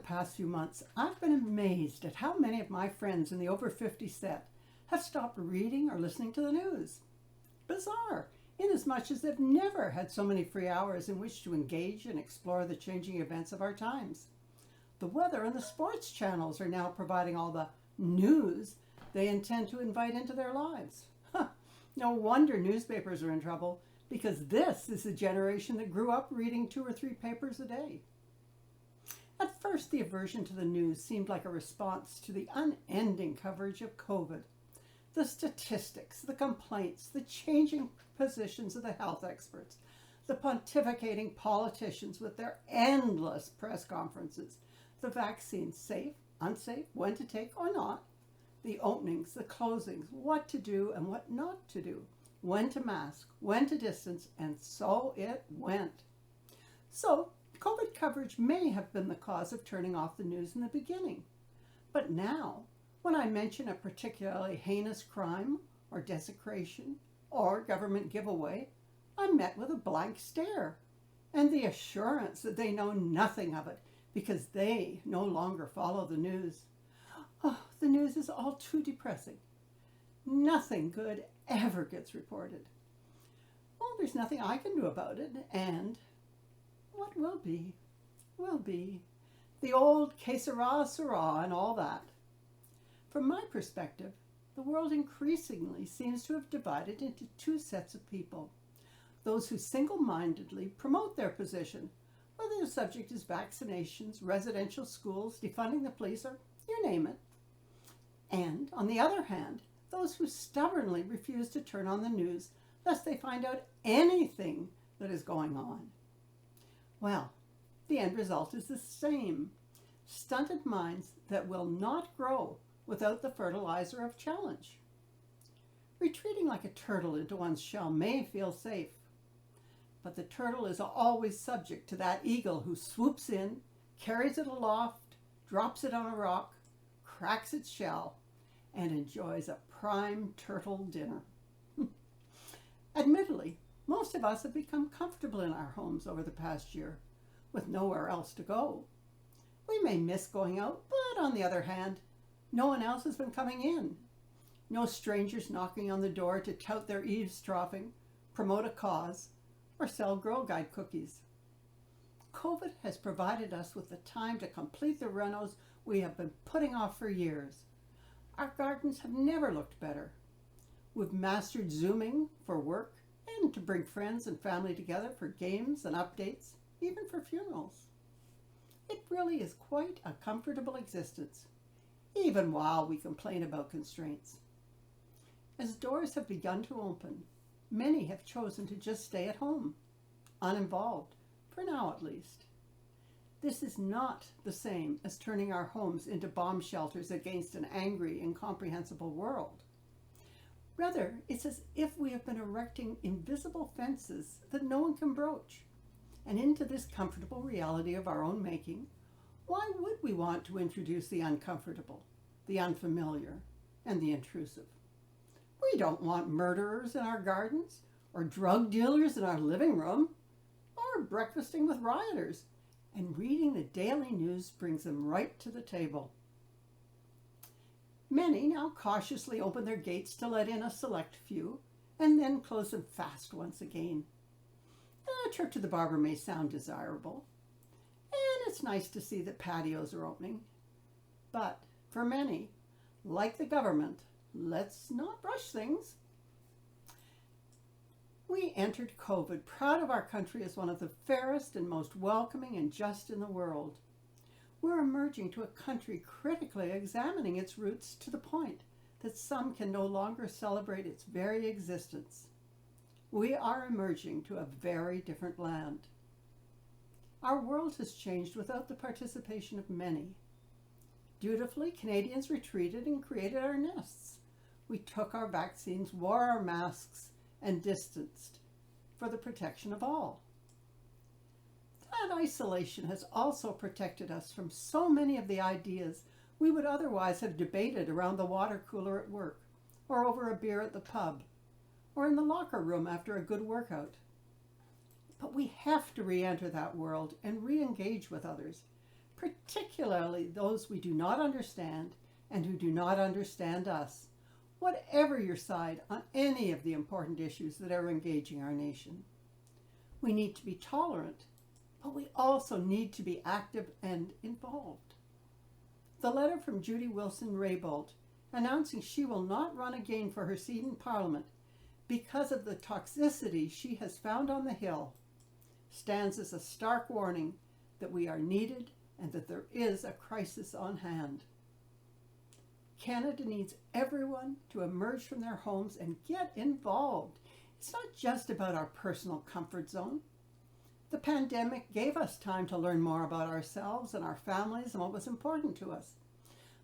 past few months, I've been amazed at how many of my friends in the over 50 set have stopped reading or listening to the news. Bizarre, inasmuch as they've never had so many free hours in which to engage and explore the changing events of our times. The weather and the sports channels are now providing all the news they intend to invite into their lives. No wonder newspapers are in trouble, because this is the generation that grew up reading 2 or 3 papers a day. At first, the aversion to the news seemed like a response to the unending coverage of COVID. The statistics, the complaints, the changing positions of the health experts, the pontificating politicians with their endless press conferences, the vaccines, safe, unsafe, when to take or not, the openings, the closings, what to do and what not to do, when to mask, when to distance, and so it went. So, COVID coverage may have been the cause of turning off the news in the beginning. But now, when I mention a particularly heinous crime or desecration or government giveaway, I'm met with a blank stare and the assurance that they know nothing of it because they no longer follow the news. Oh, the news is all too depressing. Nothing good ever gets reported. Well, there's nothing I can do about it, and what will be, will be. The old que sera, sera, and all that. From my perspective, the world increasingly seems to have divided into 2 sets of people. Those who single-mindedly promote their position, whether the subject is vaccinations, residential schools, defunding the police, or you name it. And, on the other hand, those who stubbornly refuse to turn on the news lest they find out anything that is going on. Well, the end result is the same. Stunted minds that will not grow without the fertilizer of challenge. Retreating like a turtle into one's shell may feel safe, but the turtle is always subject to that eagle who swoops in, carries it aloft, drops it on a rock, cracks its shell, and enjoys a prime turtle dinner. Admittedly, most of us have become comfortable in our homes over the past year, with nowhere else to go. We may miss going out, but on the other hand, no one else has been coming in. No strangers knocking on the door to tout their eavesdropping, promote a cause, or sell Girl Guide cookies. COVID has provided us with the time to complete the renos we have been putting off for years. Our gardens have never looked better. We've mastered Zooming for work and to bring friends and family together for games and updates, even for funerals. It really is quite a comfortable existence, even while we complain about constraints. As doors have begun to open, many have chosen to just stay at home, uninvolved, for now at least. This is not the same as turning our homes into bomb shelters against an angry, incomprehensible world. Rather, it's as if we have been erecting invisible fences that no one can broach. And into this comfortable reality of our own making, why would we want to introduce the uncomfortable, the unfamiliar, and the intrusive? We don't want murderers in our gardens, or drug dealers in our living room, or breakfasting with rioters. And reading the daily news brings them right to the table. Many now cautiously open their gates to let in a select few, and then close them fast once again. A trip to the barber may sound desirable, and it's nice to see that patios are opening. But for many, like the government, let's not rush things. We entered COVID proud of our country as one of the fairest and most welcoming and just in the world. We're emerging to a country critically examining its roots to the point that some can no longer celebrate its very existence. We are emerging to a very different land. Our world has changed without the participation of many. Dutifully, Canadians retreated and created our nests. We took our vaccines, wore our masks, and distanced for the protection of all. That isolation has also protected us from so many of the ideas we would otherwise have debated around the water cooler at work, or over a beer at the pub, or in the locker room after a good workout. But we have to re-enter that world and re-engage with others, particularly those we do not understand and who do not understand us, whatever your side on any of the important issues that are engaging our nation. We need to be tolerant, but we also need to be active and involved. The letter from Judy Wilson-Raybould announcing she will not run again for her seat in Parliament because of the toxicity she has found on the Hill stands as a stark warning that we are needed and that there is a crisis on hand. Canada needs everyone to emerge from their homes and get involved. It's not just about our personal comfort zone. The pandemic gave us time to learn more about ourselves and our families and what was important to us.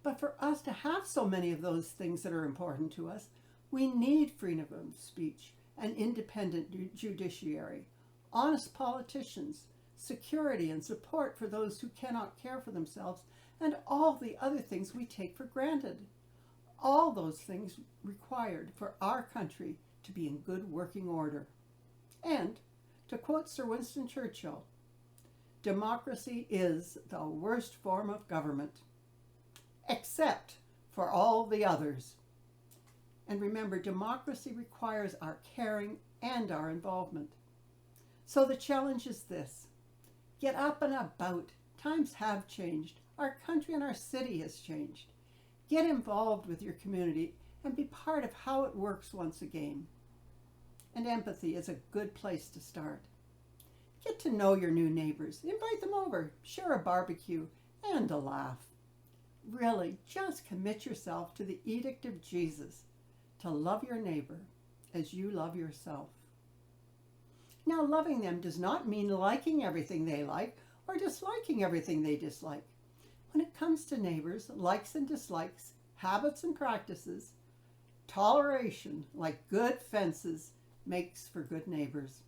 But for us to have so many of those things that are important to us, we need freedom of speech, an independent judiciary, honest politicians, security and support for those who cannot care for themselves, and all the other things we take for granted. All those things required for our country to be in good working order. And, to quote Sir Winston Churchill, democracy is the worst form of government, except for all the others. And remember, democracy requires our caring and our involvement. So the challenge is this: get up and about. Times have changed. Our country and our city has changed. Get involved with your community and be part of how it works once again. And empathy is a good place to start. Get to know your new neighbors. Invite them over. Share a barbecue and a laugh. Really, just commit yourself to the edict of Jesus to love your neighbor as you love yourself. Now, loving them does not mean liking everything they like or disliking everything they dislike. When it comes to neighbors, likes and dislikes, habits and practices, toleration, like good fences, makes for good neighbors.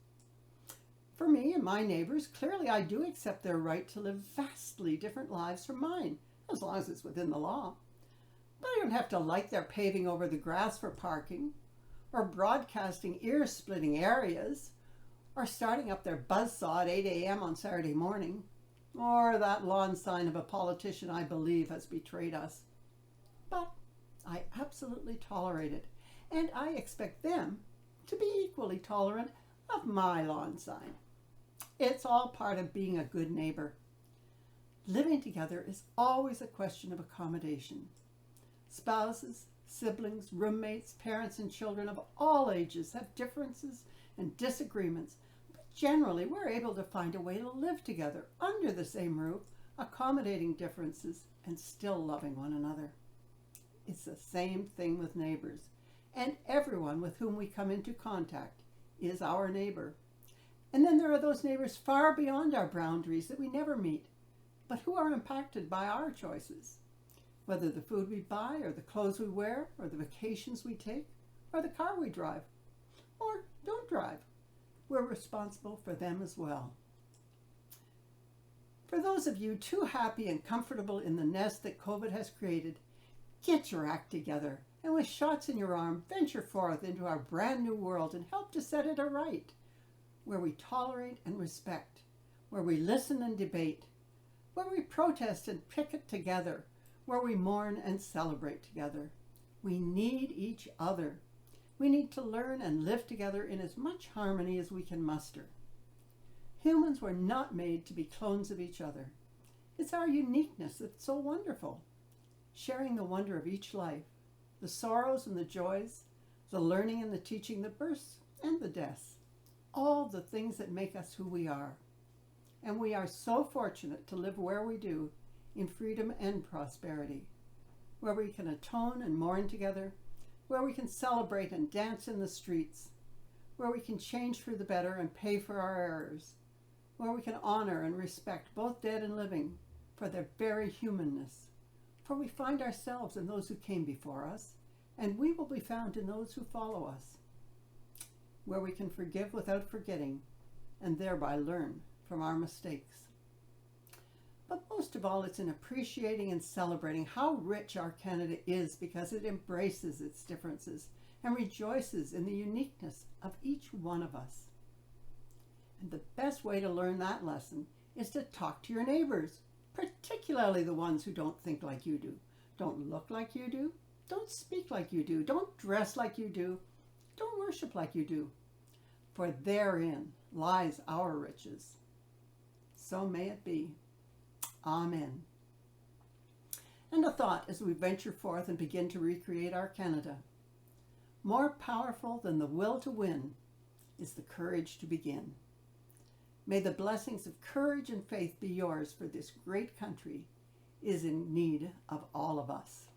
For me and my neighbors, clearly I do accept their right to live vastly different lives from mine, as long as it's within the law. But I don't have to like their paving over the grass for parking, or broadcasting ear-splitting areas, or starting up their buzzsaw at 8 a.m. on Saturday morning, or that lawn sign of a politician I believe has betrayed us. But I absolutely tolerate it, and I expect them to be equally tolerant of my lawn sign. It's all part of being a good neighbor. Living together is always a question of accommodation. Spouses, siblings, roommates, parents, and children of all ages have differences and disagreements, but generally we're able to find a way to live together under the same roof, accommodating differences and still loving one another. It's the same thing with neighbors, and everyone with whom we come into contact is our neighbor. And then there are those neighbors far beyond our boundaries that we never meet, but who are impacted by our choices. Whether the food we buy, or the clothes we wear, or the vacations we take, or the car we drive, or don't drive, we're responsible for them as well. For those of you too happy and comfortable in the nest that COVID has created, get your act together, and with shots in your arm, venture forth into our brand new world and help to set it aright, where we tolerate and respect, where we listen and debate, where we protest and picket together, where we mourn and celebrate together. We need each other. We need to learn and live together in as much harmony as we can muster. Humans were not made to be clones of each other. It's our uniqueness that's so wonderful. Sharing the wonder of each life, the sorrows and the joys, the learning and the teaching, the births and the deaths, all the things that make us who we are. And we are so fortunate to live where we do, in freedom and prosperity, where we can atone and mourn together, where we can celebrate and dance in the streets, where we can change for the better and pay for our errors, where we can honor and respect both dead and living for their very humanness, for we find ourselves in those who came before us, and we will be found in those who follow us, where we can forgive without forgetting, and thereby learn from our mistakes. But most of all, it's in appreciating and celebrating how rich our Canada is, because it embraces its differences and rejoices in the uniqueness of each one of us. And the best way to learn that lesson is to talk to your neighbors, particularly the ones who don't think like you do, don't look like you do, don't speak like you do, don't dress like you do, don't worship like you do. For therein lies our riches. So may it be. Amen. And a thought as we venture forth and begin to recreate our Canada. More powerful than the will to win is the courage to begin. May the blessings of courage and faith be yours, for this great country is in need of all of us.